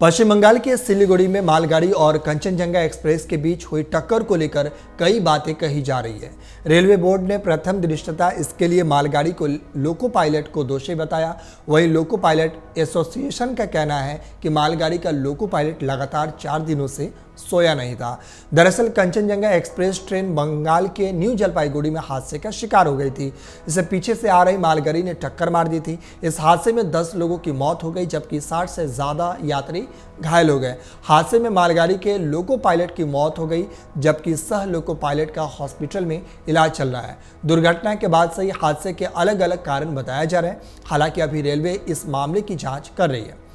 पश्चिम बंगाल के सिलीगुड़ी में मालगाड़ी और कंचनजंगा एक्सप्रेस के बीच हुई टक्कर को लेकर कई बातें कही जा रही है। रेलवे बोर्ड ने प्रथम दृष्टता इसके लिए मालगाड़ी को लोको पायलट को दोषी बताया। वहीं लोको पायलट एसोसिएशन का कहना है कि मालगाड़ी का लोको पायलट लगातार 4 दिनों से सोया नहीं था। दरअसल कंचनजंगा एक्सप्रेस ट्रेन बंगाल के न्यू जलपाईगुड़ी में हादसे का शिकार हो गई थी। इसे पीछे से आ रही मालगाड़ी ने टक्कर मार दी थी। इस हादसे में 10 लोगों की मौत हो गई, जबकि 60 से ज्यादा यात्री घायल हो गए। हादसे में मालगाड़ी के लोको पायलट की मौत हो गई, जबकि सह लोको पायलट का हॉस्पिटल में इलाज चल रहा है। दुर्घटना के बाद से हादसे के अलग अलग कारण बताए जा रहे हैं। हालांकि अभी रेलवे इस मामले की जांच कर रही है।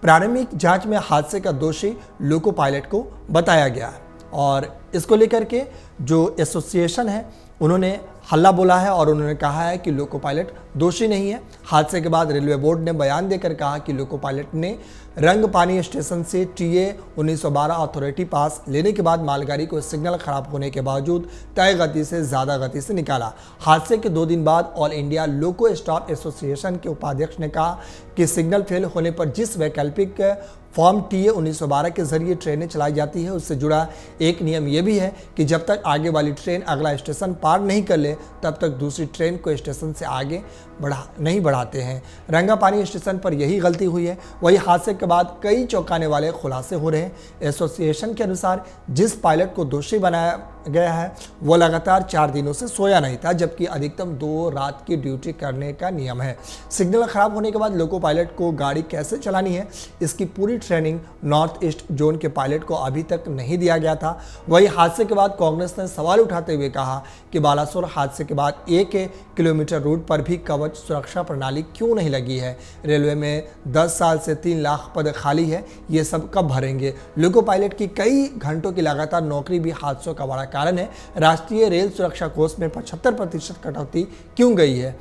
प्रारंभिक जांच में हादसे का दोषी लोको पायलट को बताया गया है और इसको लेकर के जो एसोसिएशन है उन्होंने हल्ला बोला है और उन्होंने कहा है कि लोको पायलट दोषी नहीं है। हादसे के बाद रेलवे बोर्ड ने बयान देकर कहा कि लोको पायलट ने रंगपानी स्टेशन से TA 1912 अथॉरिटी पास लेने के बाद मालगाड़ी को सिग्नल खराब होने के बावजूद तय गति से ज़्यादा गति से निकाला। हादसे के 2 दिन बाद ऑल इंडिया लोको स्टाफ एसोसिएशन के उपाध्यक्ष ने कहा कि सिग्नल फेल होने पर जिस वैकल्पिक फॉर्म TA 1912 के जरिए ट्रेनें चलाई जाती है उससे जुड़ा एक नियम यह भी है कि जब तक आगे वाली ट्रेन अगला स्टेशन पार नहीं कर ले तब तक दूसरी ट्रेन को स्टेशन से आगे नहीं बढ़ाते हैं। रंगापानी स्टेशन पर यही गलती हुई है। वही हादसे के बाद कई चौंकाने वाले खुलासे हो रहे हैं। एसोसिएशन के अनुसार जिस पायलट को दोषी बनाया गया है वो लगातार 4 दिनों से सोया नहीं था, जबकि अधिकतम 2 रात की ड्यूटी करने का नियम है। सिग्नल खराब होने के बाद लोको पायलट को गाड़ी कैसे चलानी है इसकी पूरी ट्रेनिंग नॉर्थ ईस्ट जोन के पायलट को अभी तक नहीं दिया गया था। वही हादसे के बाद कांग्रेस ने सवाल उठाते हुए कहा कि बालासोर हादसे के बाद 1 किलोमीटर रूट पर भी कवच सुरक्षा प्रणाली क्यों नहीं लगी है। रेलवे में 10 साल से 3 लाख पद खाली है, ये सब कब भरेंगे। लोको पायलट की कई घंटों की लगातार नौकरी भी हादसों का बड़ा कारण है। राष्ट्रीय रेल सुरक्षा कोष में 75% कटौती क्यों गई है,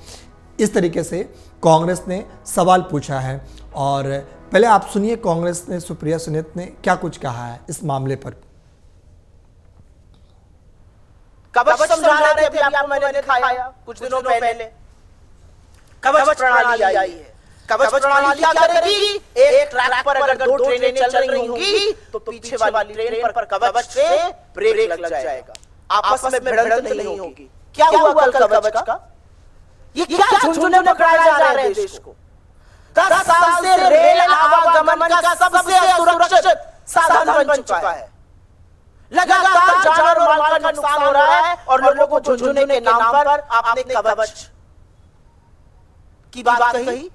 इस तरीके से कांग्रेस ने सवाल पूछा है। और पहले आप सुनिए कांग्रेस ने सुप्रिया सुनीत ने क्या कुछ कहा है इस मामले पर। कवच समझा रहे थे, अभी आपको मैंने दिखाया कुछ दिनों पहले। कवच प्रणाली आई है। कवच प्रणाली क्या करेगी? एक ट्रैक पर अगर 2 ट्रेनें चल रही होंगी तो पीछे वाली ट्रेन पर कवच से ब्रेक लग जाएगा, आपस में भिड़ंत नहीं होगी। क्या हुआ कल कवच का? ये क्या झुंझुने पकड़ाए जा रहे हैं देश को? 10 साल से रेल आवागमन का सबसे असुरक्षित साधन बन चुका है। लगातार जान और माल का नुकसान हो रहा है और लोगों को झुंझुने के नाम पर आपने कवच की बात कही।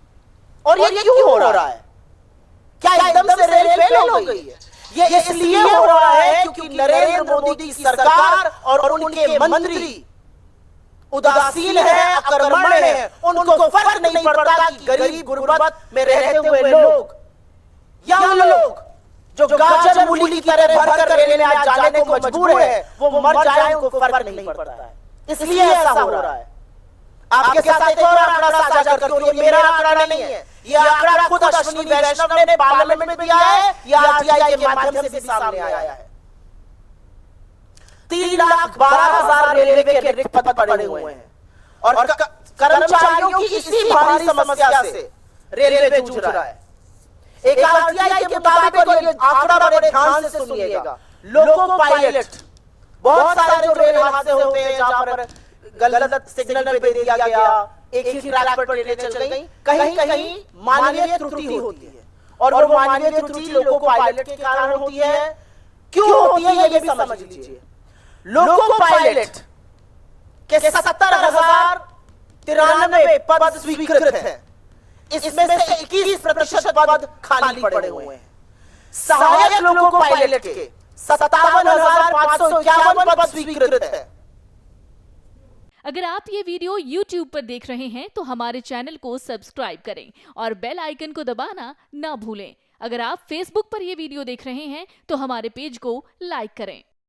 और ये क्यों हो रहा है? क्या एकदम से रेल फेल हो गई है? ये इसलिए हो रहा है क्योंकि नरेंद्र मोदी की सरकार और उनके मंत्री उदासीन है, अकर्मण्य है। उनको फर्क नहीं पड़ता कि गरीब गुर्बत में रहते हुए लोग या लोग जो गाजर मूली की तरह भरकर रेल में आज जाने को मजबूर है वो मर जाए, उनको फर्क नहीं पड़ता है। इसलिए ऐसा हो रहा है। आपके साथ एक और आंकड़ा साझा करती हूं, ये मेरा आंकड़ा नहीं है, ये आंकड़ा खुद अश्विनी वैष्णव ने पार्लियामेंट में दिया है, ये RTI के माध्यम से भी सामने आया है। 3,12,000 रेलवे के रिक्त पद पड़े हुए हैं और कर्मचारियों की इसी भारी समस्या से रेलवे जूझ रहा है। एक RTI के मुताबिक, और ये आंकड़ा बड़े ध्यान से सुनिएगा, लोको पायलट बहुत सारे जो रेल हादसे होते हैं जहां पर गलत सिग्नल पे दे दिया गया, एक ही ट्रैक पर ट्रेनें चल गई, कहीं कहीं मानवीय त्रुटि होती है और वो मानवीय त्रुटि लोको पायलट के कारण होती है। क्यों होती है ये भी समझ लीजिए। लोको पायलट के 70,093 पद स्वीकृत हैं, इसमें से 21% पद खाली पड़े हुए हैं। सहायक लोको पायलट के 57,551 पद स्वीकृत हैं। अगर आप ये वीडियो YouTube पर देख रहे हैं तो हमारे चैनल को सब्सक्राइब करें और बेल आइकन को दबाना ना भूलें। अगर आप Facebook पर ये वीडियो देख रहे हैं तो हमारे पेज को लाइक करें।